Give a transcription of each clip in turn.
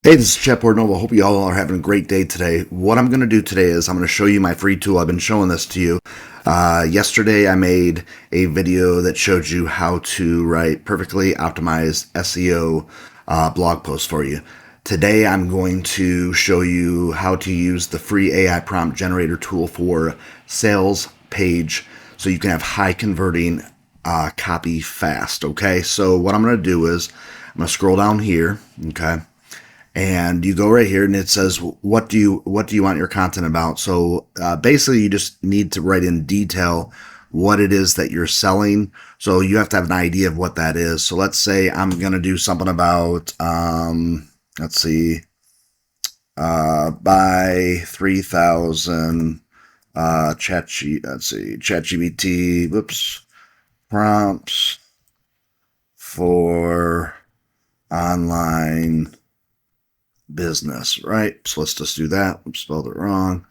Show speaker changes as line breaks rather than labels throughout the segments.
Hey, this is Chet Portnovo. Hope you all are having a great day today. What I'm going to do today is I'm going to show you my free tool. I've been showing this to you. Yesterday, I made a video that showed you how to write perfectly optimized SEO blog posts for you. Today, I'm going to show you how to use the free AI prompt generator tool for sales page so you can have high converting copy fast. Okay, so what I'm going to do is I'm going to scroll down here. Okay. And you go right here and it says, what do you want your content about? So basically you just need to write in detail what it is that you're selling. So you have to have an idea of what that is. So let's say I'm going to do something about, let's see, buy 3,000, ChatGPT, prompts for online business, right? So let's just do that. Oops, spelled it wrong.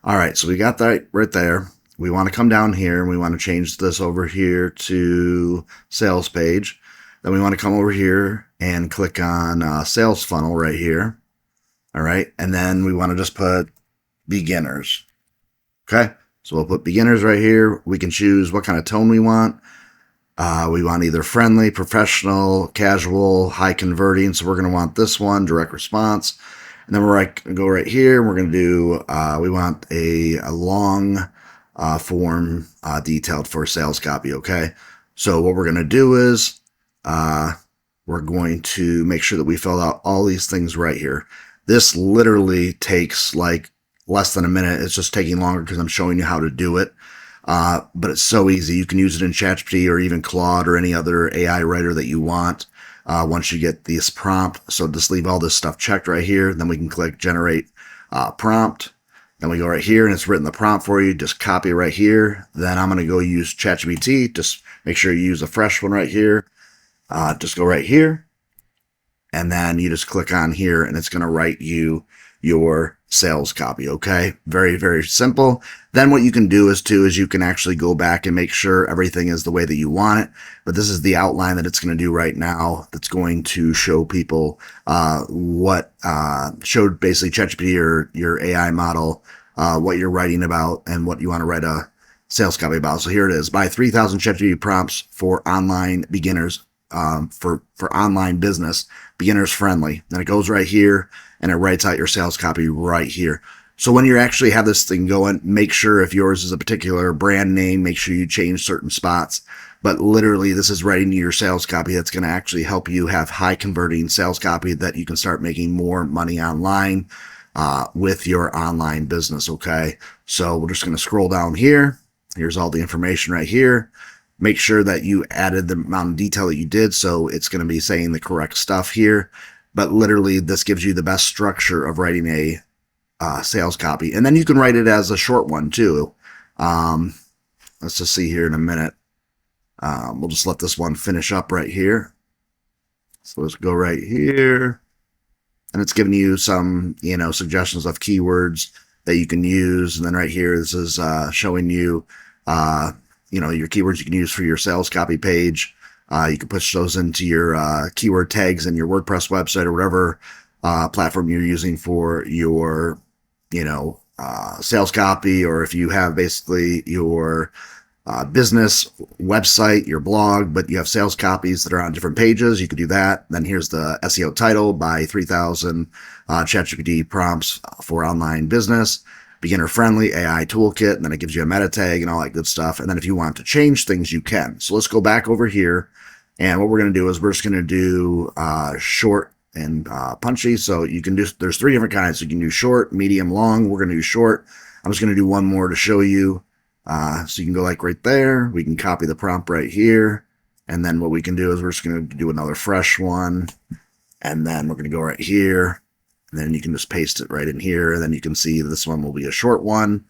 All right, so we got that right there. We want to come down here and we want to change this over here to sales page. Then we want to come over here and click on sales funnel right here. All right, and then we want to just put beginners. Okay, so we'll put beginners right here. We can choose what kind of tone we want. We want either friendly, professional, casual, high converting. So we're going to want this one, direct response. And then we're going to go right here. We're going to do, we want a long form detailed for sales copy. Okay. So what we're going to do is we're going to make sure that we fill out all these things right here. This literally takes like less than a minute. It's just taking longer because I'm showing you how to do it. But it's so easy. You can use it in ChatGPT or even Claude or any other AI writer that you want once you get this prompt. So just leave all this stuff checked right here. Then we can click generate prompt. Then we go right here and it's written the prompt for you. Just copy right here. Then I'm going to go use ChatGPT. Just make sure you use a fresh one right here. Just go right here. And then you just click on here and it's going to write you your sales copy. Okay. Very, very simple. Then what you can do is you can actually go back and make sure everything is the way that you want it. But this is the outline that it's going to do right now. That's going to show people, what, showed basically ChatGPT or your AI model, what you're writing about and what you want to write a sales copy about. So here it is. Buy 3,000 ChatGPT prompts for online beginners, for online business, beginners friendly. Then it goes right here and it writes out your sales copy right here. So when you actually have this thing going, make sure if yours is a particular brand name, make sure you change certain spots. But literally, this is writing your sales copy that's going to actually help you have high converting sales copy that you can start making more money online with your online business. Okay. So we're just going to scroll down here. Here's all the information right here. Make sure that you added the amount of detail that you did. So it's going to be saying the correct stuff here. But literally, this gives you the best structure of writing a sales copy. And then you can write it as a short one too. Let's just see here in a minute. We'll just let this one finish up right here. So let's go right here. And it's giving you some, suggestions of keywords that you can use. And then right here, this is showing you, your keywords you can use for your sales copy page. You can push those into your keyword tags in your WordPress website or whatever platform you're using for your, sales copy, or if you have basically your business website, your blog, but you have sales copies that are on different pages, you could do that. Then here's the SEO title, buy 3,000 ChatGPT prompts for online business, beginner friendly AI toolkit, and then it gives you a meta tag and all that good stuff. And then if you want to change things, you can. So let's go back over here. And what we're going to do is we're just going to do short and punchy. So you can do, there's three different kinds. So you can do short, medium, long. We're going to do short. I'm just going to do one more to show you. So you can go like right there. We can copy the prompt right here. And then what we can do is we're just going to do another fresh one. And then we're going to go right here. And then you can just paste it right in here. And then you can see this one will be a short one.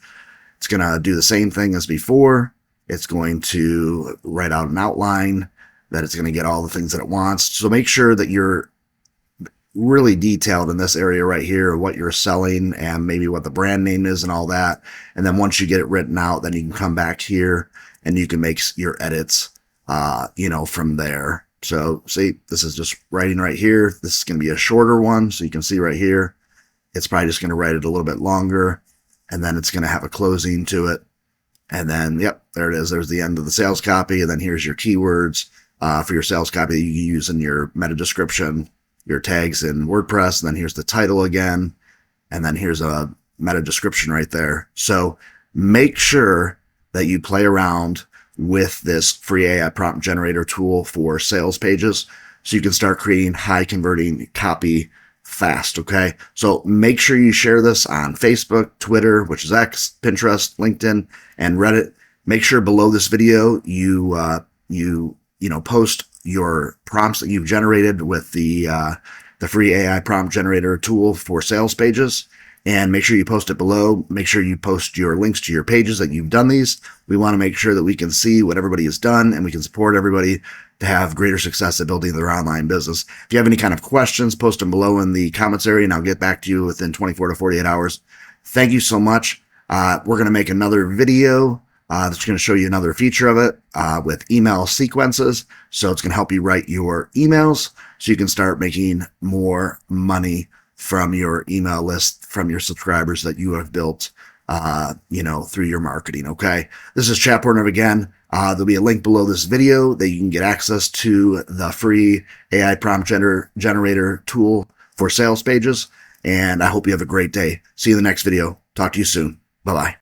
It's going to do the same thing as before. It's going to write out an outline that it's going to get all the things that it wants. So make sure that you're really detailed in this area right here, what you're selling and maybe what the brand name is and all that. And then once you get it written out, then you can come back here and you can make your edits, from there. So see, this is just writing right here. This is going to be a shorter one. So you can see right here, it's probably just going to write it a little bit longer, and then it's going to have a closing to it. And then, yep, there it is. There's the end of the sales copy. And then here's your keywords for your sales copy that you use in your meta description, your tags in WordPress. And then here's the title again. And then here's a meta description right there. So make sure that you play around with this free AI prompt generator tool for sales pages so you can start creating high converting copy fast. Okay. So make sure you share this on Facebook, Twitter, which is X, Pinterest, LinkedIn, and Reddit. Make sure below this video, you post your prompts that you've generated with the free AI prompt generator tool for sales pages. And make sure you post it below. Make sure you post your links to your pages that you've done these. We want to make sure that we can see what everybody has done and we can support everybody to have greater success at building their online business. If you have any kind of questions, post them below in the comments area and I'll get back to you within 24 to 48 hours. Thank you so much. We're going to make another video that's going to show you another feature of it with email sequences. So it's going to help you write your emails so you can start making more money from your email list, from your subscribers that you have built, through your marketing. Okay. This is Chad Portner again. There'll be a link below this video that you can get access to the free AI prompt generator tool for sales pages. And I hope you have a great day. See you in the next video. Talk to you soon. Bye-bye.